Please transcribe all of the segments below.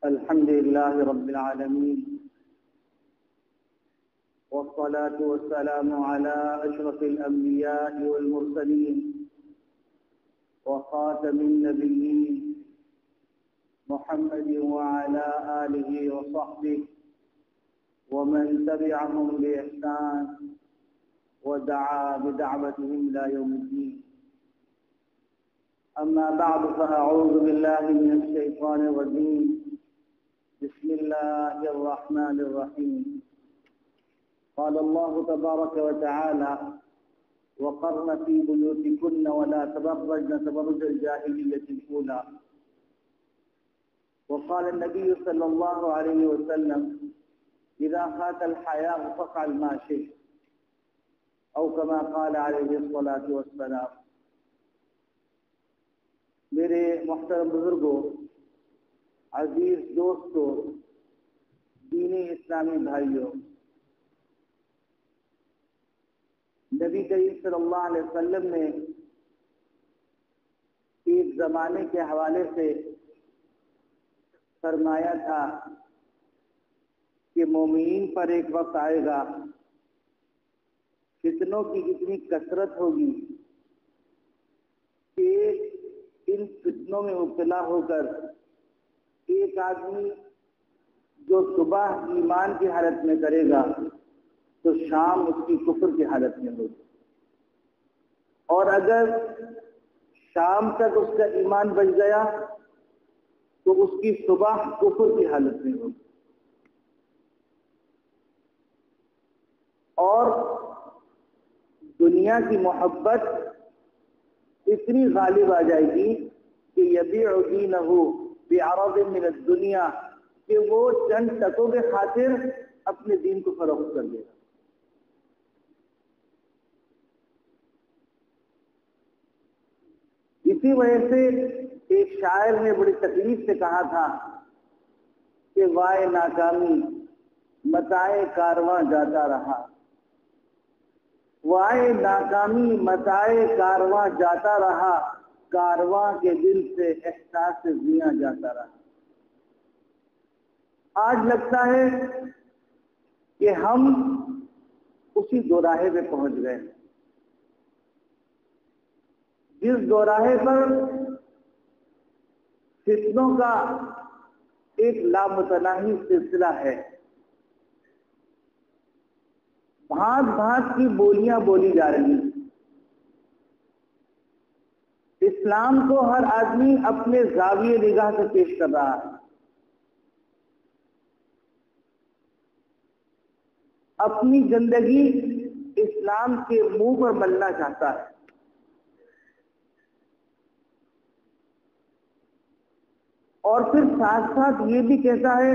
الحمد لله رب العالمين، والصلاة والسلام على أشرف الأنبياء والمرسلين وخاتم النبيين محمد وعلى آله وصحبه ومن تبعهم بإحسان ودعا بدعوتهم إلى يوم الدين. أما بعد، فأعوذ بالله من الشيطان الرجيم. بسم الله الرحمن الرحيم. قال الله تبارك وتعالى: وقرن في بيوتكن ولا تبرجن تبرج الجاهلية الأولى. وقال النبي صلى الله عليه وسلم: إذا خاك الحياء فافعل ما شئت، أو كما قال عليه الصلاة والسلام. میرے محترم بزرگوں، عزیز دوستوں، دینی اسلامی بھائیوں، نبی کریم صلی اللہ علیہ وسلم نے ایک زمانے کے حوالے سے فرمایا تھا کہ مومنین پر ایک وقت آئے گا، فتنوں کی اتنی کثرت ہوگی کہ ان فتنوں میں مبتلا ہو کر ایک آدمی جو صبح ایمان کی حالت میں کرے گا تو شام اس کی کفر کی حالت میں ہوگی، اور اگر شام تک اس کا ایمان بچ گیا تو اس کی صبح کفر کی حالت میں ہوگی. اور دنیا کی محبت اتنی غالب آ جائے گی کہ یبیع دینہ بعرض من الدنیا، کہ وہ چند ٹکوں کے خاطر اپنے دین کو فروخت کر دے گا. اسی وجہ سے ایک شاعر نے بڑی تکلیف سے کہا تھا کہ وائے ناکامی متائے کارواں جاتا رہا، وائے ناکامی متائے کارواں جاتا رہا، کارواں کے دل سے احساس زیاں جاتا رہا. آج لگتا ہے کہ ہم اسی دوراہے پہ پہنچ گئے، جس دوراہے پر فتنوں کا ایک لامتناہی سلسلہ ہے. بھانت بھانت کی بولیاں بولی جا رہی ہیں. اسلام کو ہر آدمی اپنے زاویے نگاہ سے پیش کر رہا ہے، اپنی زندگی اسلام کے منہ پر ملنا چاہتا ہے. اور پھر ساتھ ساتھ یہ بھی کہتا ہے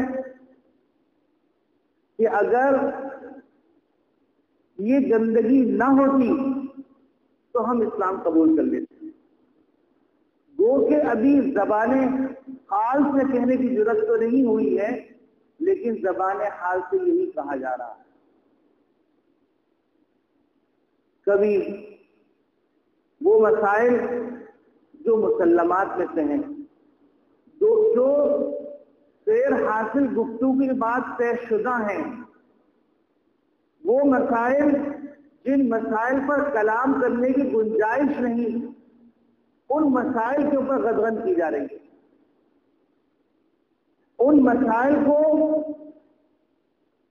کہ اگر یہ گندگی نہ ہوتی تو ہم اسلام قبول کر لیتے. گو کہ ابھی زبان حال سے کہنے کی ضرورت تو نہیں ہوئی ہے، لیکن زبان حال سے یہی کہا جا رہا ہے. کبھی وہ مسائل جو مسلمات میں سے ہیں، جو غیر حاصل گفتگو کی بات طے شدہ ہیں، وہ مسائل جن مسائل پر کلام کرنے کی گنجائش نہیں، ان مسائل کے اوپر غدغن کی جا رہی ہے. ان مسائل کو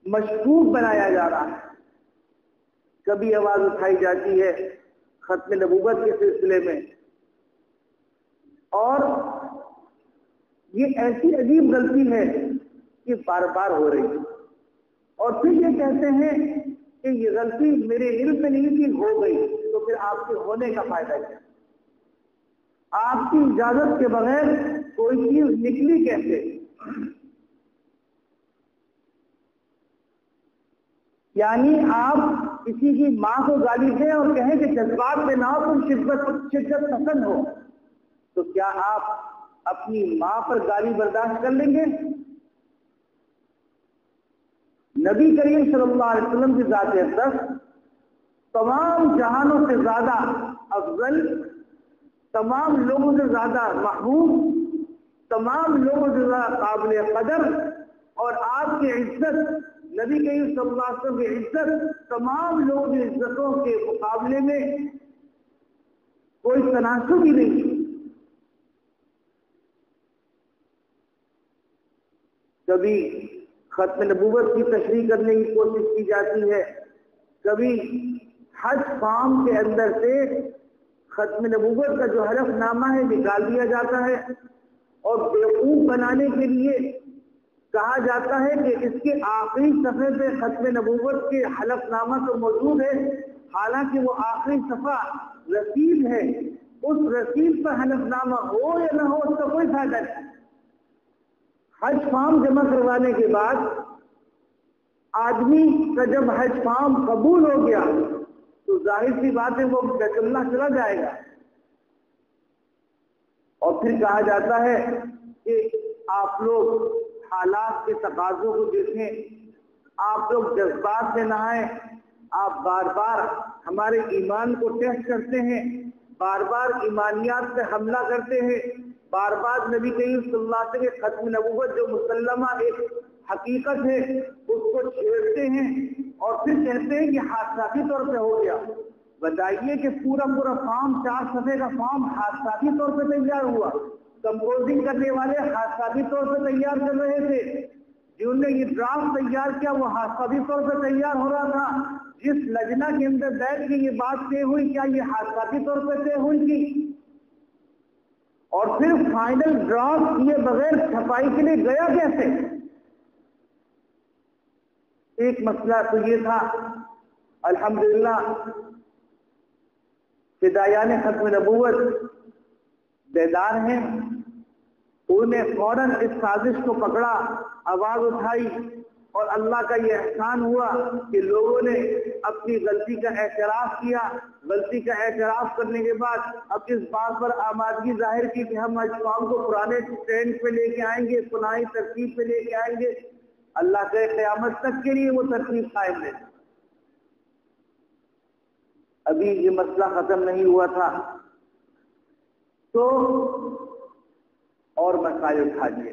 مشکوک بنایا جا رہا ہے. کبھی آواز اٹھائی جاتی ہے ختم نبوت کے سلسلے میں، اور یہ ایسی عجیب غلطی ہے کہ بار بار ہو رہی ہے. اور پھر یہ کہتے ہیں کہ یہ غلطی میرے علم میں نہیں تھی، ہو گئی، تو پھر آپ کے ہونے کا فائدہ کیا؟ آپ کی اجازت کے بغیر کوئی چیز نکلی کیسے؟ یعنی آپ کسی کی ماں کو گالی دیں اور کہیں کہ جذبات میں نہ ہو، تم شدت پسند ہو، تو کیا آپ اپنی ماں پر گالی برداشت کر لیں گے؟ نبی کریم صلی اللہ علیہ وسلم کی ذات اقدس تمام جہانوں سے زیادہ افضل، تمام لوگوں سے زیادہ محبوب، تمام لوگوں سے زیادہ قابل قدر، اور آپ کی عزت، نبی کریم صلی اللہ علیہ وسلم کی عزت تمام لوگوں کی عزتوں کے مقابلے میں کوئی تناسب ہی نہیں۔ کبھی ختم نبوت کی تشریح کرنے کی کوشش کی جاتی ہے، کبھی حج فارم کے اندر سے ختم نبوت کا جو حلف نامہ ہے نکال دیا جاتا ہے، اور بیوقوف بنانے کے لیے کہا جاتا ہے کہ اس کے آخری صفحے پہ ختم نبوت کے حلف نامہ تو موجود ہے، حالانکہ وہ آخری صفحہ رسید ہے، اس رسید پر حلف نامہ ہو یا نہ ہو اس کا کوئی فائدہ نہیں۔ حج فارم جمع کروانے کے بعد آدمی کا جب حج فارم قبول ہو گیا تو ظاہر سی بات ہے وہ بیت اللہ چلا جائے گا، اور پھر کہا جاتا ہے کہ آپ لوگ حالات کے تقاضوں کو دیکھیں، آپ لوگ جذبات میں نہ آئیں، آپ بار بار ہمارے ایمان کو ٹیسٹ کرتے ہیں، بار بار ایمانیات پہ حملہ کرتے ہیں، بار بار نبی کریم صلی اللہ علیہ وسلم کے ختم نبوت جو مسلمہ ایک حقیقت ہے اس کو چھیڑتے ہیں، اور پھر کہتے ہیں کہ حادثاتی طور پہ ہو گیا۔ بتائیے کہ پورا فارم 4 صفحے کا فارم حادثاتی طور پہ تیار ہوا، کمپوزنگ کرنے والے حادثاتی طور پہ تیار کر رہے تھے، جنہوں نے یہ ڈرافٹ تیار کیا وہ حادثاتی طور پہ تیار ہو رہا تھا، جس لجنہ کے اندر بیٹھ کے یہ بات طے ہوئی کیا یہ حادثاتی طور پہ طے ہوئی تھی، اور پھر فائنل ڈرافٹ کیے بغیر چھپائی کے لیے گیا کیسے؟ ایک مسئلہ تو یہ تھا۔ الحمدللہ فدائیان ختم نبوت بیدار ہیں، انہوں نے فوراً اس سازش کو پکڑا، آواز اٹھائی، اور اللہ کا یہ احسان ہوا کہ لوگوں نے اپنی غلطی کا اعتراف کیا۔ غلطی کا اعتراف کرنے کے بعد اب اس بات پر آمادگی ظاہر کی کہ ہم اجوام کو پرانے ٹرینڈ پہ لے کے آئیں گے، پرانی ترتیب پہ لے کے آئیں گے۔ اللہ کے قیامت تک کے لیے وہ ترتیب قائم ہے۔ ابھی یہ مسئلہ ختم نہیں ہوا تھا تو اور مسائل اٹھا لیے۔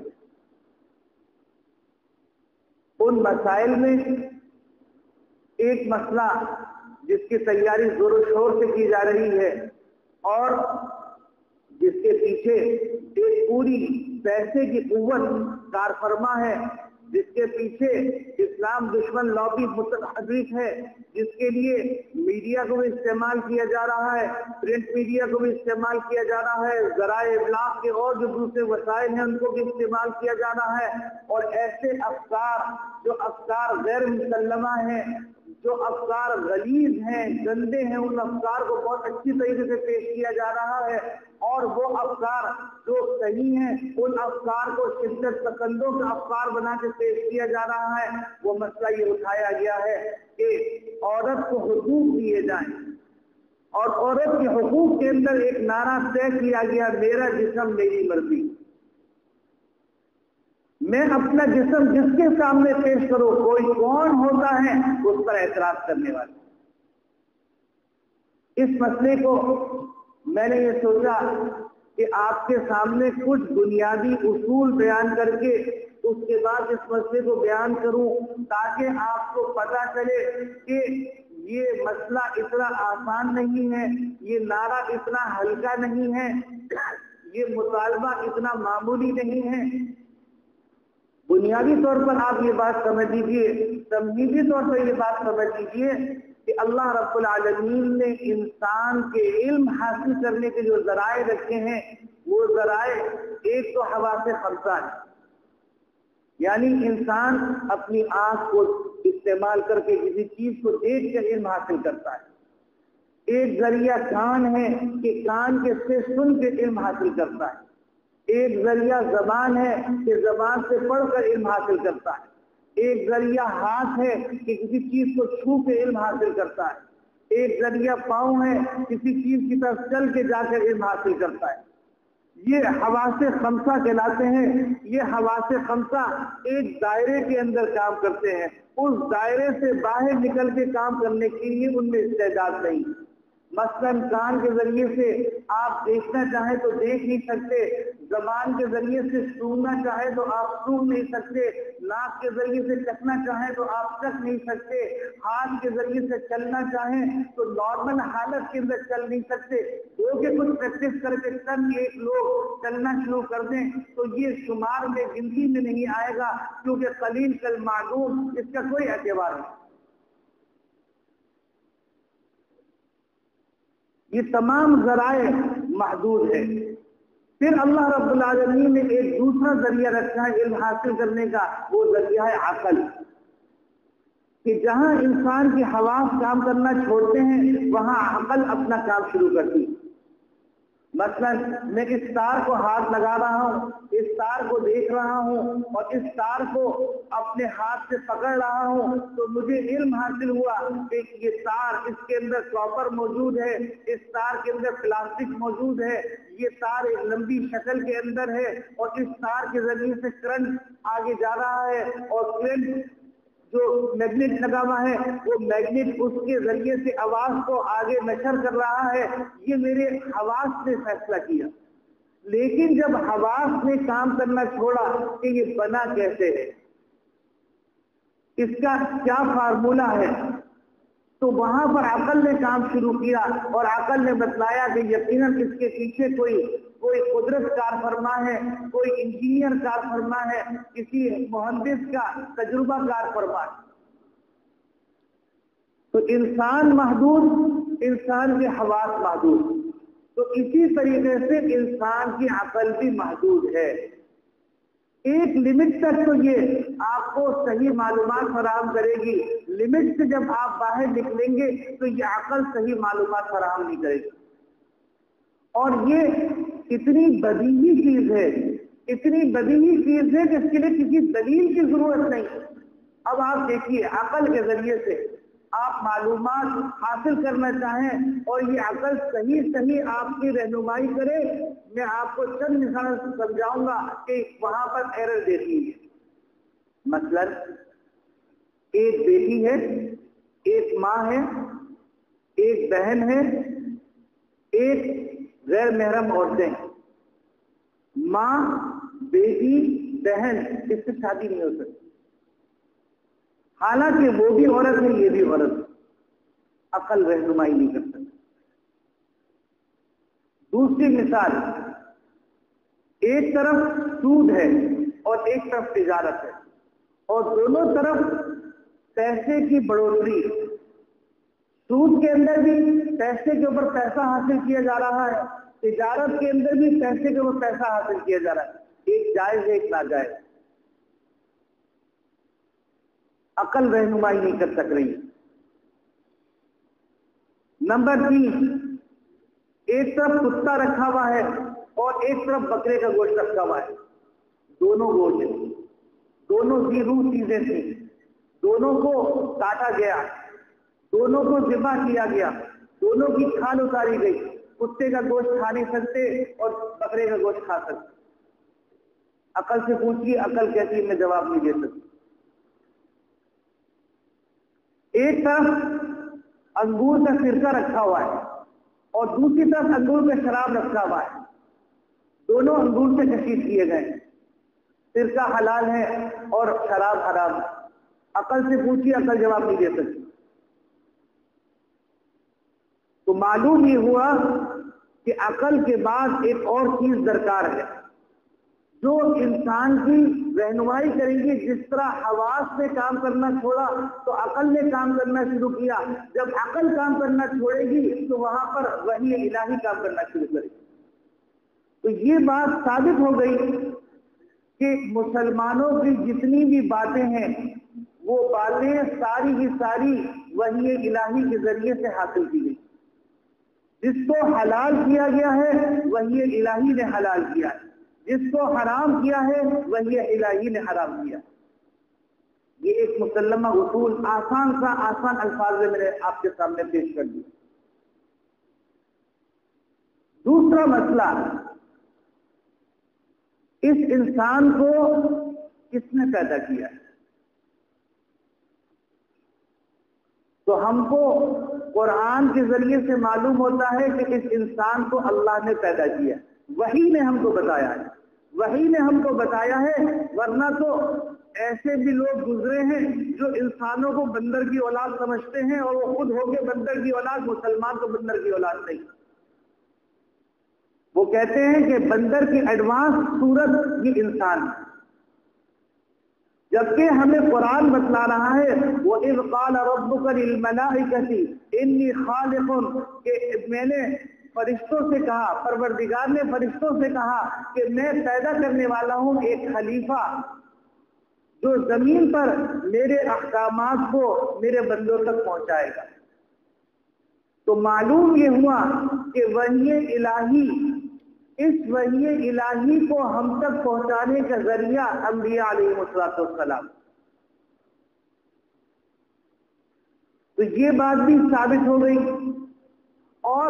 ان مسائل میں ایک مسئلہ جس کی تیاری زور و شور سے کی جا رہی ہے اور جس کے پیچھے ایک پوری پیسے کی قوت کار فرما ہے، جس کے پیچھے اسلام دشمن لابی متحرک ہے، جس کے لیے میڈیا کو بھی استعمال کیا جا رہا ہے، پرنٹ میڈیا کو بھی استعمال کیا جا رہا ہے، ذرائع ابلاغ کے اور جو دوسرے وسائل ہیں ان کو بھی استعمال کیا جا رہا ہے، اور ایسے افکار جو افکار غیر مسلمہ ہیں، جو افکار غلیظ ہیں، گندے ہیں، ان افکار کو بہت اچھی طریقے سے پیش کیا جا رہا ہے، اور وہ افکار جو صحیح ہیں ان افکار کو شدت پسندوں کے افکار بنا کے پیش کیا جا رہا ہے۔ وہ مسئلہ یہ اٹھایا گیا ہے کہ عورت کو حقوق دیے جائیں، اور عورت کے حقوق کے اندر ایک نعرہ طے کیا گیا، میرا جسم میری مرضی، میں اپنا جسم جس کے سامنے پیش کروں، کوئی کون ہوتا ہے اس پر اعتراض کرنے والا۔ اس مسئلے کو میں نے یہ سوچا کہ آپ کے سامنے کچھ بنیادی اصول بیان کر کے اس کے بعد اس مسئلے کو بیان کروں، تاکہ آپ کو پتہ چلے کہ یہ مسئلہ اتنا آسان نہیں ہے، یہ نعرہ اتنا ہلکا نہیں ہے، یہ مطالبہ اتنا معمولی نہیں ہے۔ بنیادی طور پر آپ یہ بات سمجھ لیجیے، تمہیدی طور پر یہ بات سمجھ لیجیے کہ اللہ رب العالمین نے انسان کے علم حاصل کرنے کے جو ذرائع رکھے ہیں وہ ذرائع ایک تو حواس خمسہ ہے، یعنی انسان اپنی آنکھ کو استعمال کر کے کسی چیز کو دیکھ کر علم حاصل کرتا ہے، ایک ذریعہ کان ہے کہ کان کے سے سن کے علم حاصل کرتا ہے، ایک ذریعہ زبان ہے کہ زبان سے پڑھ کر علم حاصل کرتا ہے، ایک ذریعہ ہاتھ ہے کہ کسی چیز کو چھو کے علم حاصل کرتا ہے، ایک ذریعہ پاؤں ہے کسی چیز کی طرف چل کے جا کر علم حاصل کرتا ہے۔ یہ حواس خمسہ کہلاتے ہیں۔ یہ حواس خمسہ ایک دائرے کے اندر کام کرتے ہیں، اس دائرے سے باہر نکل کے کام کرنے کے لیے ان میں استعداد نہیں۔ مثلاً کان کے ذریعے سے آپ دیکھنا چاہیں تو دیکھ نہیں سکتے، زبان کے ذریعے سے سونگنا چاہے تو آپ سونگ نہیں سکتے، ناک کے ذریعے سے چکھنا چاہیں تو آپ چکھ نہیں سکتے، ہاتھ کے ذریعے سے چلنا چاہیں تو نارمل حالت کے اندر چل نہیں سکتے۔ وہ کہ کچھ پریکٹس کر کے چند ایک لوگ چلنا شروع کر دیں تو یہ شمار میں گنتی میں نہیں آئے گا، کیونکہ قلیل کالمعدوم، اس کا کوئی اعتبار نہیں۔ یہ تمام ذرائع محدود ہے۔ پھر اللہ رب العالمین نے ایک دوسرا ذریعہ رکھا ہے علم حاصل کرنے کا، وہ ذریعہ ہے عقل، کہ جہاں انسان کی حواس کام کرنا چھوڑتے ہیں وہاں عقل اپنا کام شروع کرتی ہے۔ مثلا میں اس تار کو ہاتھ لگا رہا ہوں، اس تار کو دیکھ رہا ہوں اور اس تار کو اپنے ہاتھ سے پکڑ رہا ہوں، تو مجھے علم حاصل ہوا کہ یہ تار، اس کے اندر کاپر موجود ہے، اس تار کے اندر پلاسٹک موجود ہے، یہ تار ایک لمبی شکل کے اندر ہے اور اس تار کے ذریعے سے کرنٹ آگے جا رہا ہے، اور کرنٹ جو میگنیٹ لگا ہوا ہے وہ میگنیٹ اس کے ذریعے سے آواز کو آگے نشر کر رہا ہے۔ یہ میرے حواس نے فیصلہ کیا، لیکن جب حواس نے کام کرنا چھوڑا کہ یہ بنا کیسے ہے، اس کا کیا فارمولا ہے، تو وہاں پر عقل نے کام شروع کیا اور عقل نے بتلایا کہ یقیناً اس کے پیچھے کوئی قدرت کار فرما ہے، کوئی انجینئر کار فرما ہے، کسی مہندس کا تجربہ کار فرما ہے۔ تو انسان محدود، انسان کے حواس محدود، تو اسی طریقے سے انسان کی عقل بھی محدود ہے۔ ایک لمٹ تک تو یہ آپ کو صحیح معلومات فراہم کرے گی، لمٹ سے جب آپ باہر نکلیں گے تو یہ عقل صحیح معلومات فراہم نہیں کرے گی۔ اور یہ اتنی بدیہی چیز ہے، اتنی بدیہی چیز ہے کہ اس کے لیے کسی دلیل کی ضرورت نہیں۔ اب آپ دیکھیے، عقل کے ذریعے سے آپ معلومات حاصل کرنا چاہیں اور یہ عقل صحیح آپ کی رہنمائی کرے، میں آپ کو چند مثال سمجھاؤں گا کہ وہاں پر ایرر دیتی ہے۔ مثلا ایک بیٹی ہے، ایک ماں ہے، ایک بہن ہے، ایک غیر محرم عورتیں ہیں۔ ماں، بیٹی، بہن، اس سے شادی نہیں ہو سکتی، حالانکہ وہ بھی عورت ہے، یہ بھی عورت ہے، عقل رہنمائی نہیں کر سکتی۔ دوسری مثال، ایک طرف سود ہے اور ایک طرف تجارت ہے، اور دونوں طرف پیسے کی بڑھوتری، سود کے اندر بھی پیسے کے اوپر پیسہ حاصل کیا جا رہا ہے، تجارت کے اندر بھی پیسے کے اوپر پیسہ حاصل کیا جا رہا ہے، ایک جائز ہے ایک ناجائز۔ عقل رہنمائی نہیں کر سک رہی۔ نمبر 3، ایک طرف کتا رکھا ہوا ہے اور ایک طرف بکرے کا گوشت رکھا ہوا ہے، دونوں گوشت، دونوں کی روح چیزیں تھیں، دونوں کو کاٹا گیا، دونوں کو ذبح کیا گیا، دونوں کی کھال اتاری گئی۔ کتے کا گوشت کھا نہیں سکتے اور بکرے کا گوشت کھا سکتے۔ عقل سے پوچھیے، عقل کہتی ہے میں جواب نہیں دے سکتی۔ ایک طرف انگور کا سرکہ رکھا ہوا ہے اور دوسری طرف انگور کا شراب رکھا ہوا ہے، دونوں انگور سے کشید کیے گئے، سرکہ حلال ہے اور شراب حرام ہے۔ عقل سے پوچھیے، عقل جواب نہیں دے سکتی۔ تو معلوم یہ ہوا کہ عقل کے بعد ایک اور چیز درکار ہے جو انسان کی رہنمائی کریں گی۔ جس طرح حواس نے کام کرنا چھوڑا تو عقل نے کام کرنا شروع کیا، جب عقل کام کرنا چھوڑے گی تو وہاں پر وحی الہی کام کرنا شروع کرے گی۔ تو یہ بات ثابت ہو گئی کہ مسلمانوں کی جتنی بھی باتیں ہیں وہ باتیں ساری کی ساری وحی الہی کے ذریعے سے حاصل کی گئی۔ جس کو حلال کیا گیا ہے وحی الہی نے حلال کیا ہے، جس کو حرام کیا ہے وحی الہی نے حرام کیا۔ یہ ایک مسلمہ اصول آسان الفاظ میں نے آپ کے سامنے پیش کر دیا۔ دوسرا مسئلہ، اس انسان کو کس نے پیدا کیا ہے؟ تو ہم کو قرآن کے ذریعے سے معلوم ہوتا ہے کہ اس انسان کو اللہ نے پیدا کیا، وحی نے ہم کو بتایا ہے۔ وحی نے ہم کو بتایا ہے، ورنہ تو ایسے بھی لوگ گزرے ہیں جو انسانوں کو بندر کی اولاد سمجھتے ہیں اور وہ خود ہو کے بندر کی اولاد، مسلمان کو بندر کی اولاد نہیں۔ وہ کہتے ہیں کہ بندر کی ایڈوانس صورت یہ انسان ہے، جبکہ ہمیں قرآن بتلا رہا ہے وَإِذْ قَالَ رَبُّكَ لِلْمَلَائِكَةِ إِنِّي خَالِقٌ، کہ میں نے فرشتوں سے کہا، پروردگار نے فرشتوں سے کہا کہ میں پیدا کرنے والا ہوں ایک خلیفہ جو زمین پر میرے احکامات کو میرے بندوں تک پہنچائے گا۔ تو معلوم یہ ہوا کہ وحی الہی، اس وحی الہی کو ہم تک پہنچانے کا ذریعہ انبیاء علیہ السلام۔ تو یہ بات بھی ثابت ہو گئی، اور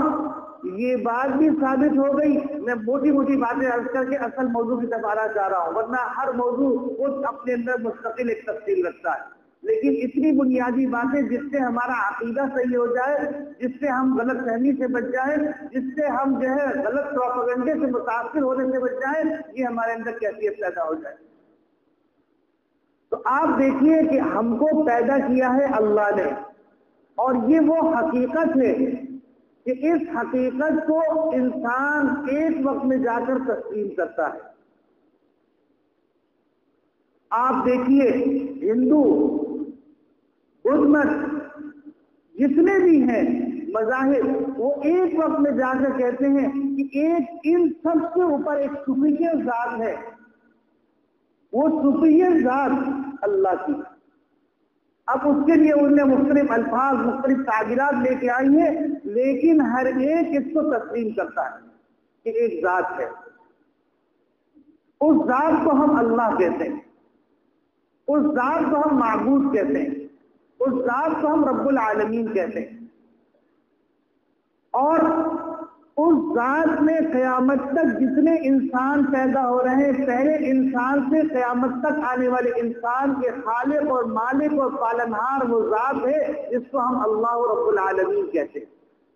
یہ بات بھی ثابت ہو گئی، میں موٹی موٹی باتیں عرض کر کے اصل موضوع کی طرف آنا چاہ رہا ہوں، ورنہ ہر موضوع خود اپنے اندر مستقل ایک تفصیل رکھتا ہے، لیکن اتنی بنیادی باتیں جس سے ہمارا عقیدہ صحیح ہو جائے، جس سے ہم غلط فہمی سے بچ جائیں، جس سے ہم جو ہے غلط پروپیگنڈے سے متاثر ہونے سے بچ جائیں، یہ ہمارے اندر کیفیت پیدا ہو جائے۔ تو آپ دیکھیے کہ ہم کو پیدا کیا ہے اللہ نے، اور یہ وہ حقیقت ہے کہ اس حقیقت کو انسان ایک وقت میں جا کر تسلیم کرتا ہے۔ آپ دیکھیے ہندو، بدھ مت، جتنے بھی ہیں مذاہب، وہ ایک وقت میں جا کر کہتے ہیں کہ ان سب سے اوپر ایک سپیریئر ذات ہے، وہ سپیریئر ذات اللہ کی۔ اب اس کے لیے انہوں نے مختلف الفاظ، مختلف تعبیرات لے کے آئی ہیں، لیکن ہر ایک اس کو تسلیم کرتا ہے کہ ایک ذات ہے۔ اس ذات کو ہم اللہ کہتے ہیں، اس ذات کو ہم معبود کہتے ہیں، اس ذات کو ہم رب العالمین کہتے ہیں، اور اس ذات میں قیامت تک جتنے انسان پیدا ہو رہے ہیں، پہلے انسان سے قیامت تک آنے والے انسان کے خالق اور مالک اور پالنہار وہ ذات ہے جس کو ہم اللہ رب العالمین کہتے ہیں،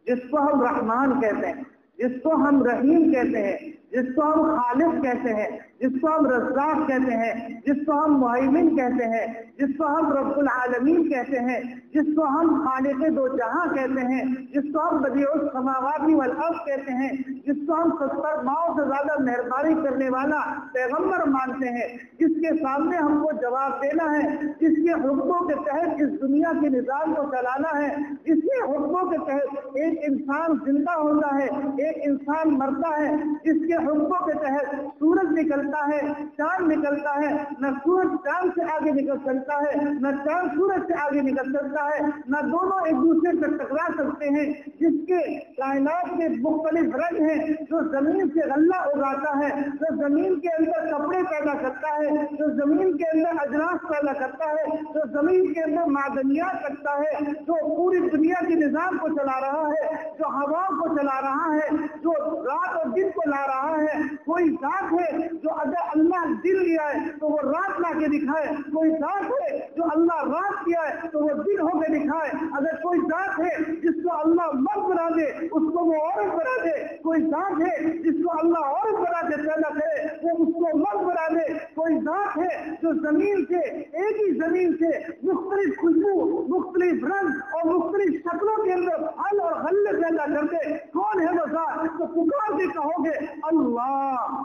جس کو ہم رحمان کہتے ہیں، جس کو ہم رحیم کہتے ہیں، جس کو ہم خالق کہتے ہیں، جس کو ہم رزاق کہتے ہیں، جس کو ہم مہیمن کہتے ہیں، جس کو ہم رب العالمین کہتے ہیں، جس کو ہم خالق دو جہاں کہتے ہیں، جس کو ہم بدیع السماوات والارض کہتے ہیں، جس کو ہم 70 ماؤں سے زیادہ مہربانی کرنے والا پیغمبر مانتے ہیں، جس کے سامنے ہم کو جواب دینا ہے، جس کے حکموں کے تحت اس دنیا کے نظام کو چلانا ہے، جس کے حکموں کے تحت ایک انسان زندہ ہوتا ہے، ایک انسان مرتا ہے، جس کے حکموں کے تحت سورج نکلتا ہے، چاند نکلتا ہے، نہ سورج چاند سے آگے نکل سکتا ہے، نہ چاند سورج سے آگے نکل سکتا ہے، نہ دونوں ایک دوسرے سے ٹکرا سکتے ہیں، جس کے کائنات کے مختلف رنگ ہیں، جو زمین سے غلہ اگاتا ہے، جو زمین کے اندر کپڑے پیدا کرتا ہے، جو زمین کے اندر اجناس پیدا کرتا ہے، جو زمین کے اندر معدنیات رکھتا ہے، جو پوری دنیا کے نظام کو چلا رہا ہے، جو ہوا کو چلا رہا ہے، جو رات اور دن کو لا رہا ہے۔ کوئی ذات ہے جو اگر اللہ دن لیا ہے تو وہ رات لا کے دکھائے، کوئی ذات ہے جو اللہ رات کیا ہے تو وہ دن ہو کے دکھائے، اگر کوئی ذات ہے جس کو اللہ مرد بنا دے اس کو وہ عورت بنا دے، کوئی ذات ہے جس کو اللہ عورت بنا کے پیدا کرے وہ اس کو مرد بنا دے، کوئی ذات ہے جو زمین سے، ایک ہی زمین سے مختلف خوشبو، مختلف رنگ اور مختلف شکلوں کے اندر پھل اور غلے پیدا کر دے، کون ہے وہ ذات؟ تو پکار کے کہو گے اللہ،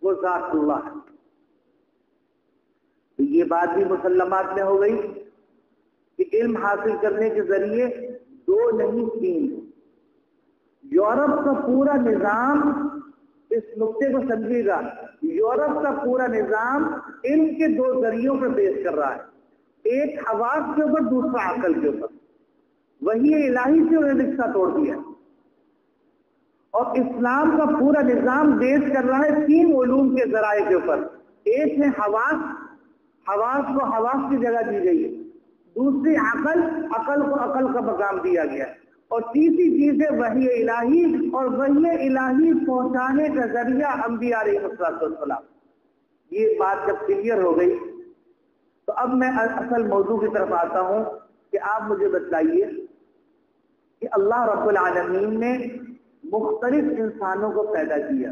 وہ ذات اللہ ہے۔ تو یہ بات بھی مسلمات میں ہو گئی کہ علم حاصل کرنے کے ذریعے 2 نہیں 3، یورپ کا پورا نظام، اس نقطے کو سمجھیے گا، یورپ کا پورا نظام علم کے 2 ذریعوں پر بیس کر رہا ہے، ایک حواس کے اوپر، دوسرا عقل کے اوپر۔ وہی الہی سے انہیں رشتہ توڑ دیا، اور اسلام کا پورا نظام بیس کر رہا ہے 3 علوم کے ذرائع کے اوپر، ایک ہے حواس، حواس کو حواس کی جگہ دی گئی ہے، دوسری عقل، عقل کو عقل کا مقام دیا گیا، اور تیسری چیز ہے وحی الہی، اور وحی الہی پہنچانے کا ذریعہ انبیاء علیہ السلام۔ یہ بات جب کلیئر ہو گئی تو اب میں اصل موضوع کی طرف آتا ہوں کہ آپ مجھے بتلائیے کہ اللہ رب العالمین نے مختلف انسانوں کو پیدا کیا،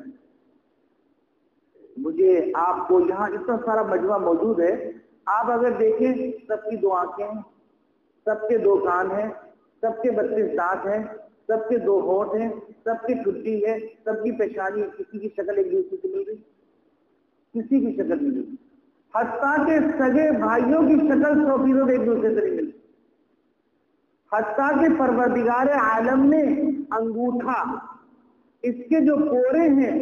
مجھے آپ کو یہاں اتنا سارا مجموعہ موجود ہے، آپ اگر دیکھیں سب کی 2 آنکھیں ہیں، سب کے 2 کان ہیں، سب کے 32 دانت ہیں، سب کے 2 ہونٹ ہیں، سب کی ٹھڈی ہے، سب کی پیشانی، کسی کی شکل ایک دوسرے سے مل گئی؟ کسی کی شکل نہیں ملی، حتیٰ کہ سگے بھائیوں کی شکل 100% ایک دوسرے سے نہیں ملتی، حتیٰ کہ پروردگار عالم نے انگوٹھا، اس کے جو پورے ہیں،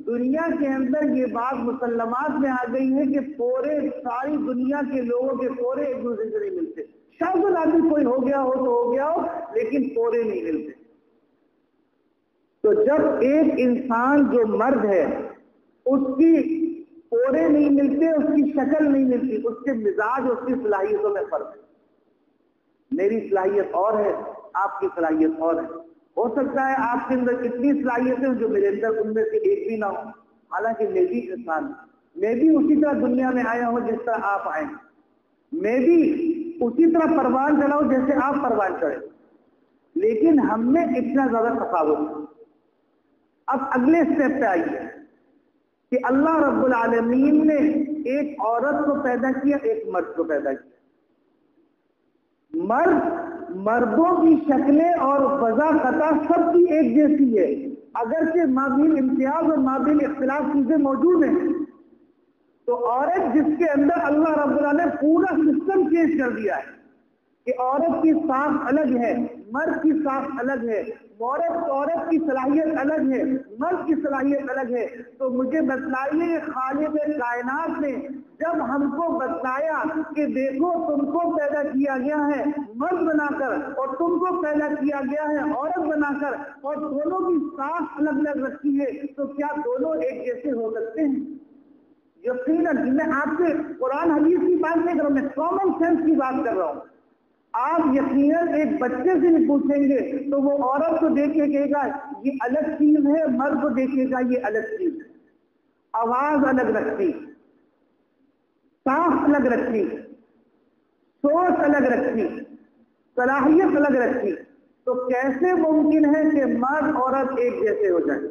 دنیا کے اندر یہ بات مسلمات میں آ گئی ہے کہ پورے ساری دنیا کے لوگوں کے پورے ایک دوسرے سے نہیں ملتے، شاید آدمی کوئی ہو گیا ہو تو ہو گیا ہو، لیکن پورے نہیں ملتے۔ تو جب ایک انسان جو مرد ہے اس کی پورے نہیں ملتے، اس کی شکل نہیں ملتی، اس کے مزاج، اس کی صلاحیتوں میں فرق ہے۔ میری صلاحیت اور ہے، آپ کی صلاحیت اور ہے۔ ہو سکتا ہے آپ کے اندر اتنی صلاحیتیں ہیں جو میرے اندر ان میں سے ایک بھی نہ ہو، حالانکہ میں بھی انسان ہوں، میں بھی اسی طرح دنیا میں آیا ہوں جس طرح آپ آئے، میں بھی اسی طرح پروان چڑھاؤں جیسے آپ پروان چڑھے، لیکن ہم میں اتنا زیادہ تفاوت ہے۔ اب اگلے اسٹیپ پہ آئیے کہ اللہ رب العالمین نے ایک عورت کو پیدا کیا، ایک مرد کو پیدا کیا۔ مردوں کی شکلیں اور بضاخطہ سب کی ایک جیسی ہے، اگرچہ مابین امتیاز اور مابین اختلاف چیزیں موجود ہیں، تو عورت جس کے اندر اللہ رب العالمین نے پورا سسٹم چینج کر دیا ہے کہ عورت کی ساخت الگ ہے، مرد کی ساخت الگ ہے، عورت کی صلاحیت الگ ہے، مرد کی صلاحیت الگ ہے۔ تو مجھے بتلائیے خالق کائنات نے جب ہم کو بتلایا کہ دیکھو تم کو پیدا کیا گیا ہے مرد بنا کر اور تم کو پیدا کیا گیا ہے عورت بنا کر، اور دونوں کی ساخت الگ الگ رکھی ہے، تو کیا دونوں ایک جیسے ہو سکتے ہیں؟ یقیناً میں آپ سے قرآن حدیث کی بات نہیں کر رہا ہوں، میں کامن سینس کی بات کر رہا ہوں۔ آپ یقیناً ایک بچے سے بھی پوچھیں گے تو وہ عورت کو دیکھ کے کہے گا یہ الگ چیز ہے، مرد کو دیکھے گا یہ الگ چیز ہے، آواز الگ رکھتی، سانس الگ رکھتی، سوچ الگ رکھتی، صلاحیت الگ رکھتی، تو کیسے ممکن ہے کہ مرد عورت ایک جیسے ہو جائیں؟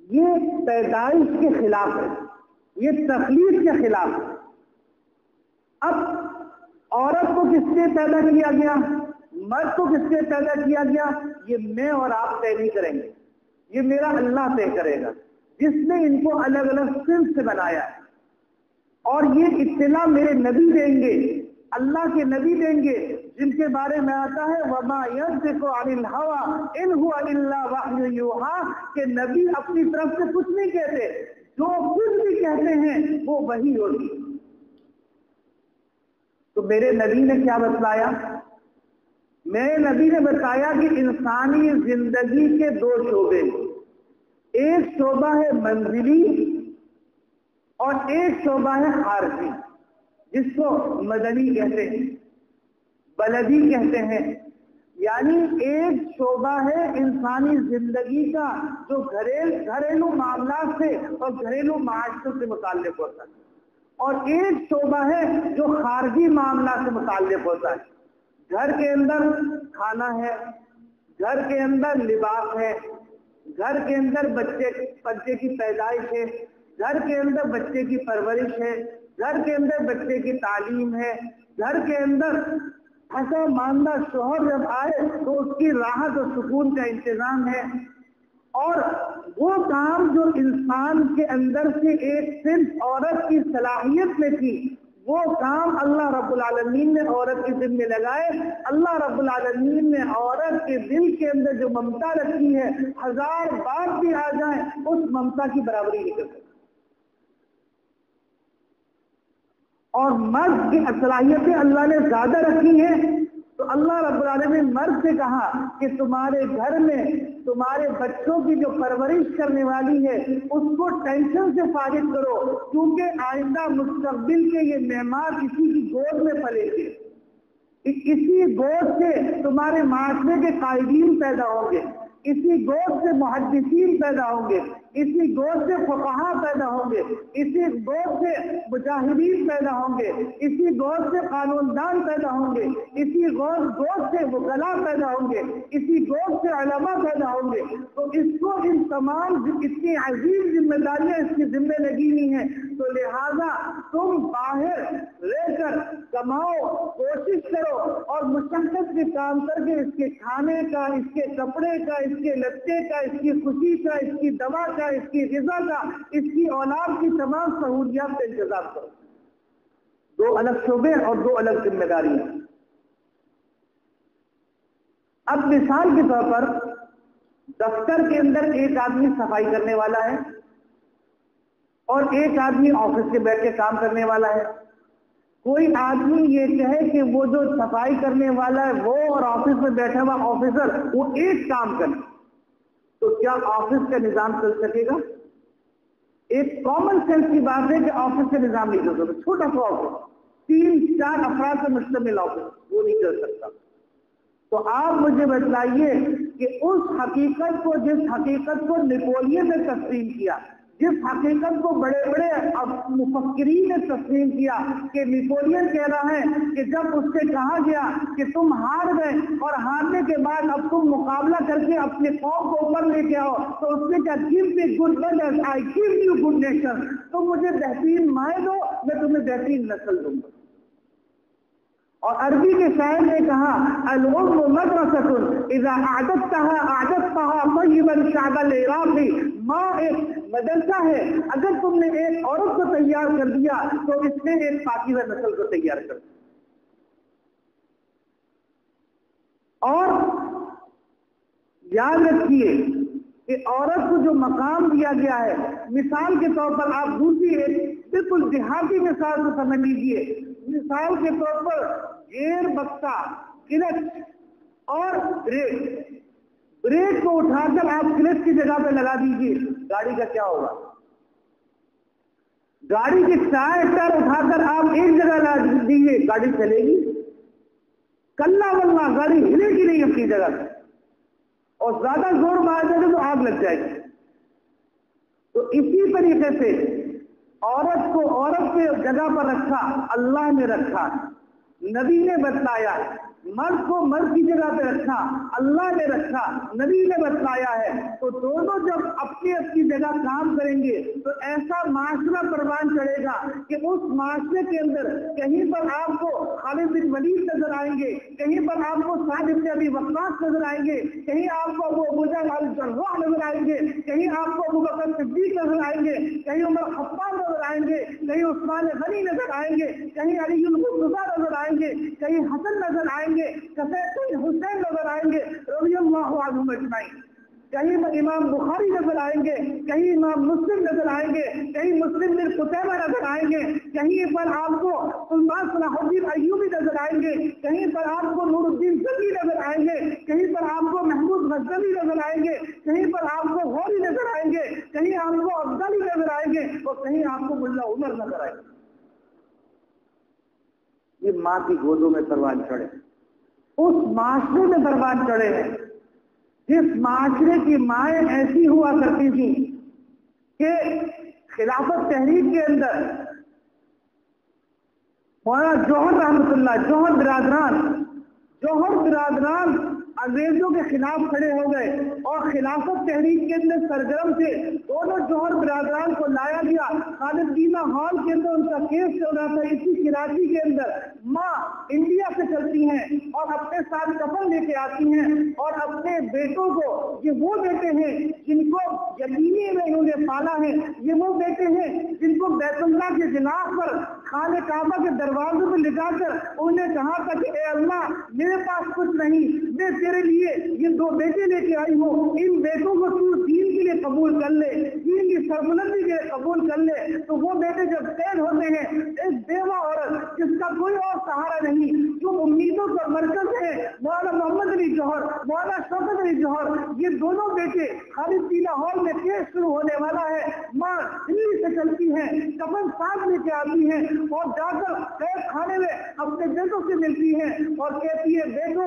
یہ پیدائش کے خلاف ہے، یہ تخلیق کے خلاف ہے۔ اب عورت کو کس سے پیدا کیا گیا، مرد کو کس سے پیدا کیا گیا، یہ میں اور آپ طے نہیں کریں گے، یہ میرا اللہ طے کرے گا جس نے ان کو الگ الگ صنف سے بنایا ہے، اور یہ اطلاع میرے نبی دیں گے، اللہ کے نبی دیں گے، جن کے بارے میں آتا ہے وَمَا يَنطِقُ عَنِ الْهَوَىٰ إِنْ هُوَ إِلَّا وَحْيٌ يُوحَىٰ، کہ نبی اپنی طرف سے کچھ نہیں کہتے، جو کچھ بھی کہتے ہیں وہ وحی ہوتی۔ تو میرے نبی نے کیا بتلایا؟ میرے نبی نے بتایا کہ انسانی زندگی کے 2 شعبے، ایک شعبہ ہے منزلی اور ایک شعبہ ہے خارجی، جس کو مدنی کہتے ہیں، بلدی کہتے ہیں۔ یعنی ایک شعبہ ہے انسانی زندگی کا جو گھریلو معاملات سے اور گھریلو معاشروں سے متعلق ہوتا ہے، اور ایک شعبہ ہے جو خارجی معاملات سے متعلق ہوتا ہے۔ گھر کے اندر کھانا ہے، گھر کے اندر لباس ہے، گھر کے اندر بچے کی پیدائش ہے، گھر کے اندر بچے کی پرورش ہے، گھر کے اندر بچے کی تعلیم ہے، گھر کے اندر حسا ماندہ شوہر جب آئے تو اس کی راحت و سکون کا انتظام ہے، اور وہ کام جو انسان کے اندر سے ایک صرف عورت کی صلاحیت میں تھی، وہ کام اللہ رب العالمین نے عورت کے دل میں لگائے۔ اللہ رب العالمین نے عورت کے دل کے اندر جو ممتا رکھی ہے، 1000 بار بھی آ جائیں اس ممتا کی برابری نہیں کر سکتے۔ اور مرد کی صلاحیتیں اللہ نے زیادہ رکھی ہیں، تو اللہ رب العالمین نے مرد سے کہا کہ تمہارے گھر میں تمہارے بچوں کی جو پرورش کرنے والی ہے اس کو ٹینشن سے فارغ کرو، کیونکہ آئندہ مستقبل کے یہ مہمان اسی کی گود میں پلیں گے، اسی گود سے تمہارے معاشرے کے قائدین پیدا ہوں گے، اسی گود سے محدثین پیدا ہوں گے، اسی گود سے فقہا پیدا ہوں گے، اسی گود سے مجاہدین پیدا ہوں گے، اسی گود سے قانون دان پیدا ہوں گے، اسی گود سے وکلاء پیدا ہوں گے، اسی گود سے علماء پیدا ہوں گے۔ تو اس کو ان تمام اتنی عظیم ذمہ داریاں اس کی ذمہ لگی ہوئی ہیں، تو لہذا تم باہر رہ کر کماؤ، کوشش کرو اور مشقت کے کام کر کے اس کے کھانے کا، اس کے کپڑے کا، اس کے لتے کا، اس کی خوشی کا، اس کی دوا کا، اس کی غذا کا، اس کی اولاد کی تمام سہولیات کا انتظام کرو۔ دو الگ شعبے اور دو الگ ذمہ داریاں۔ اب مثال کے طور پر دفتر کے اندر ایک آدمی صفائی کرنے والا ہے اور ایک آدمی آفس کے بیٹھ کے کام کرنے والا ہے۔ کوئی آدمی یہ کہے کہ وہ جو صفائی کرنے والا ہے وہ اور آفس میں بیٹھا ہوا آفیسر وہ ایک کام کرے، تو کیا آفس کا نظام چل سکے گا؟ ایک کامن سینس کی بات ہے کہ آفس کا نظام نہیں چل سکتا۔ چھوٹا سا آفس، 3-4 افراد سے مشتمل آفس، وہ نہیں چل سکتا۔ تو آپ مجھے بتلائیے کہ اس حقیقت کو، جس حقیقت کو نیپولین نے تسلیم کیا، جس حقیقت کو بڑے بڑے مفکرین نے تسلیم کیا، کہ نیپولین کہہ رہا ہے کہ جب اس سے کہا گیا کہ تم ہار گئے اور ہارنے کے بعد اب تم مقابلہ کر کے اپنے قوم کو اوپر لے کے آؤ، تو اس نے کہا give me good mothers, I give you good nation، تم مجھے بہترین مائیں دو، میں تمہیں بہترین نسل دوں گا۔ اور عربی کے شاعر نے کہا الام مدرسۃ اذا اعددتها طیبا شعب العراق، ماں ایک مدرسہ ہے، اگر تم نے ایک عورت کو تیار کر دیا تو اس نے ایک پاکیزہ نسل کو تیار کر دیا۔ اور یاد رکھیے کہ عورت کو جو مقام دیا گیا ہے، مثال کے طور پر آپ دوسری ایک بالکل دیہاتی مثال کو سمجھ لیجیے۔ مثال کے طور پر گیئر بکسا، کلچ اور بریک کو اٹھا کر آپ کلچ کی جگہ پہ لگا دیجیے، گاڑی کا کیا ہوگا؟ گاڑی کے ٹائر اٹھا کر آپ ایک جگہ لگا دیجیے، گاڑی چلے گی؟ کلا بلّہ گاڑی ہلے گی نہیں اپنی جگہ سے، اور زیادہ زور مار دے گا تو آگ لگ جائے گی۔ تو اسی طریقے سے عورت کو عورت کے جگہ پر رکھا، اللہ نے رکھا، نبی نے بتلایا، مرد کو مرد کی جگہ پہ رکھا، اللہ نے رکھا، نبی نے بتلایا ہے۔ تو دونوں جب اپنی اپنی جگہ کام کریں گے تو ایسا معاشرہ پروان چڑھے گا کہ اس معاشرے کے اندر کہیں پر آپ کو خالد بن ولید نظر آئیں گے، کہیں پر آپ کو سعد بن ابی وقاص نظر آئیں گے، کہیں آپ کو ابو جہل الجراح نظر آئیں گے، کہیں آپ کو ابو بکر صدیق نظر آئیں گے، کہیں عمر خطاب نظر آئیں گے، کہیں عثمان غنی نظر آئیں گے، کہیں علی المرتضیٰ نظر آئیں گے، کہیں حسن نظر آئیں گے، کہیں حسین نظر آئیں گے رضی اللہ عنہم اجمعین، کہیں امام بخاری نظر آئیں گے، کہیں امام مسلم نظر آئیں گے، کہیں مسلم بن قتیبہ نظر آئیں گے، کہیں پر آپ کو سلطان صلاح الدین ایوبی نظر آئیں گے، کہیں پر آپ کو نور الدین زنگی نظر آئیں گے، کہیں پر آپ کو محمود غزنوی نظر آئیں گے، کہیں پر آپ کو غوری نظر آئیں گے، کہیں آپ کو افضلی نظر آئیں گے، اور کہیں آپ کو ملا عمر نظر آئیں گے۔ یہ ماں کی گودوں میں پروان چڑھے، اس معاشرے میں پروان چڑھے ہیں جس معاشرے کی مائیں ایسی ہوا کرتی تھی کہ خلافت تحریک کے اندر مولانا جوہر رحمۃ اللہ، جوہر برادران انگریزوں کے خلاف کھڑے ہو گئے اور خلافت تحریک کے اندر سرگرم تھے۔ دونوں جوہر برادران کو لایا گیا، خالد بینا ہال کے اندر ان کا کیس چل رہا تھا، اسی کراچی کے اندر ماں انڈیا سے چلتی ہیں اور اپنے ساتھ کفن لے کے آتی ہیں اور اپنے بیٹوں کو، یہ وہ بیٹے ہیں جن کو یتیمی میں انہوں نے پالا ہے، یہ وہ بیٹے ہیں جن کو بیت اللہ کے جناح پر خانہ کعبہ کے دروازے پہ لٹا کر انہوں نے کہا تھا کہ اے اللہ میرے پاس کچھ نہیں، میں تیرے لیے یہ 2 بیٹے لے کے آئی ہوں، ان بیٹوں کو تو دین کے لیے قبول کر لے، دین کی سربلندی کے لیے قبول کر لے۔ تو وہ بیٹے جب قید ہوتے ہیں، ایک بیوہ عورت جس کا کوئی اور سہارا نہیں، جو امیدوں کا مرکز ہے، مولانا محمد علی جوہر، مولانا شوکت علی جوہر، یہ دونوں بیٹے خالد بینا ہال میں کیس شروع ہونے والا ہے، ماں دلی سے چلتی ہے، کفن ساتھ لے کے آتی ہے اور جا کر قید خانے میں اپنے بیٹوں سے ملتی ہے اور کہتی ہے بیٹو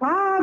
7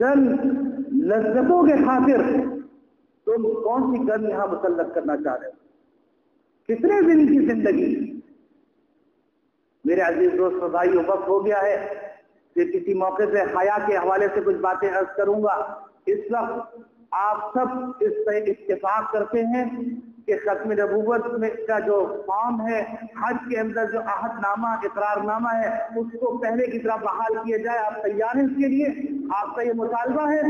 چند لذتوں کے خاطر تم کون سی گن یہاں مسلط کرنا چاہ رہے ہو؟ کتنے دن کی زندگی؟ میرے عزیز دوست بھائیو، وقت ہو گیا ہے کہ کسی موقع سے حیا کے حوالے سے کچھ باتیں عرض کروں گا۔ اس وقت آپ سب اس پہ اتفاق کرتے ہیں کہ ختم نبوت میں کا جو فارم ہے، حج کے اندر جو عہد نامہ اقرار نامہ ہے، اس کو پہلے کی طرح بحال کیا جائے۔ آپ تیار ہیں اس کے لیے؟ آپ کا یہ مطالبہ ہے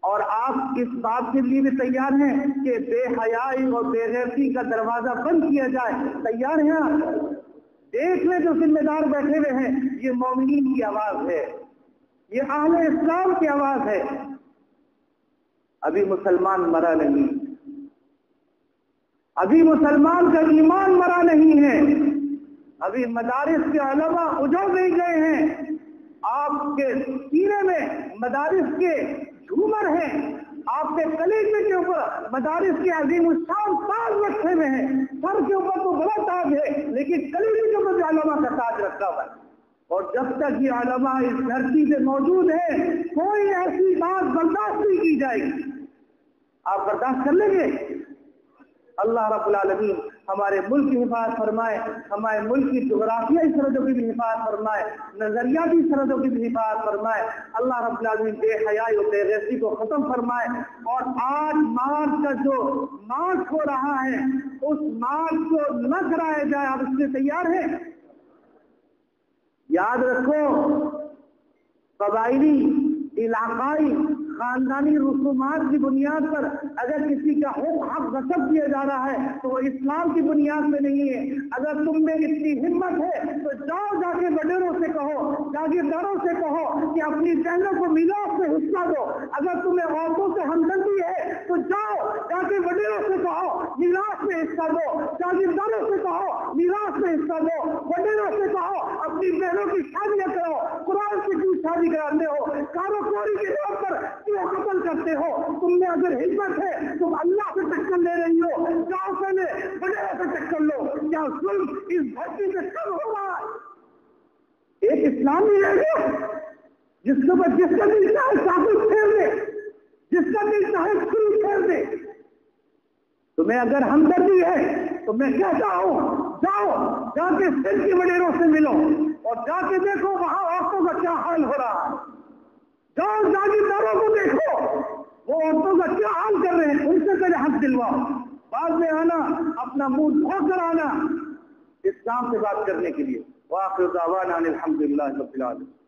اور آپ اس بات کے لیے بھی تیار ہیں کہ بے حیائی اور بے غیرتی کا دروازہ بند کیا جائے؟ تیار ہیں آپ؟ دیکھ لیں جو ذمہ دار بیٹھے ہوئے ہیں، یہ مومنین کی آواز ہے، یہ اہل اسلام کی آواز ہے۔ ابھی مسلمان مرا نہیں، ابھی مسلمان کا ایمان مرا نہیں ہے، ابھی مدارس کے علماء اجڑ نہیں گئے ہیں، آپ کے سینے میں مدارس کے جھومر ہیں، آپ کے کلیجے کے اوپر مدارس کے عظیم الشان تاج رکھے ہوئے ہیں۔ سر کے اوپر تو بڑا تاج ہے، لیکن کلیجے کے اوپر بھی علماء کا تاج رکھا ہوا ہے۔ اور جب تک یہ علماء اس دھرتی پہ موجود ہیں، کوئی ایسی بات برداشت نہیں کی جائے گی۔ آپ برداشت کر لیں گے؟ اللہ رب العالمین ہمارے ملک کی حفاظت فرمائے، ہمارے ملک کی جغرافیائی سرحدوں کی بھی حفاظت فرمائے، نظریاتی سرحدوں کی بھی حفاظت فرمائے۔ اللہ رب العالمین بے حیائی اور بے غیرتی کو ختم فرمائے۔ اور آج مارچ کا جو مارچ ہو رہا ہے، اس مارچ کو نہ کرایا جائے۔ آپ اس لیے تیار ہیں؟ یاد رکھو، قبائلی، علاقائی، خاندانی رسومات کی بنیاد پر اگر کسی کا حق غصب کیا جا رہا ہے تو وہ اسلام کی بنیاد میں نہیں ہے۔ اگر تم میں اتنی ہمت ہے تو جاؤ، جا کے وڈیروں سے کہو، جاگیرداروں سے کہو کہ اپنی بہنوں کو میراث میں حصہ دو۔ اگر تمہیں عورتوں سے ہمدردی ہے تو جاؤ، جا کے وڈیروں سے کہو میراث میں حصہ دو، جاگیرداروں سے کہو میراث میں حصہ دو، وڈیروں سے کہو اپنی بہنوں کی شادیاں کرو۔ قرآن سے کیوں شادی کراتے ہو؟ کاروباری کے طور پر کیوں قتل کرتے ہو؟ تم میں اگر ہمت ہے تم اللہ سے ٹکر لے رہی ہو، جاؤ پہلے وڈیروں سے ٹکر لو۔ کیا ظلم اس دھرتی پہ کم ہو رہا ہے؟ ایک اسلام نہیں رہ گیا جس کے اوپر جس کا دل چاہے چاقو پھیر دے، جس کا دل چاہے چھری پھیر دے۔ تمہیں اگر ہمدردی ہے تو میں کہتا ہوں جاؤ، جا کے سندھ کے وڈیروں سے ملو اور جا کے دیکھو وہاں عورتوں کا کیا حال ہو رہا ہے۔ جاؤ جاگیرداروں کو دیکھو وہ عورتوں کا کیا حال کر رہے ہیں، ان سے پہلے حق دلواؤ، بعد میں آنا اپنا منہ دھو کر آنا اسلام سے بات کرنے کے لیے۔ وآخر دعوانا الحمدللہ رب العالمین۔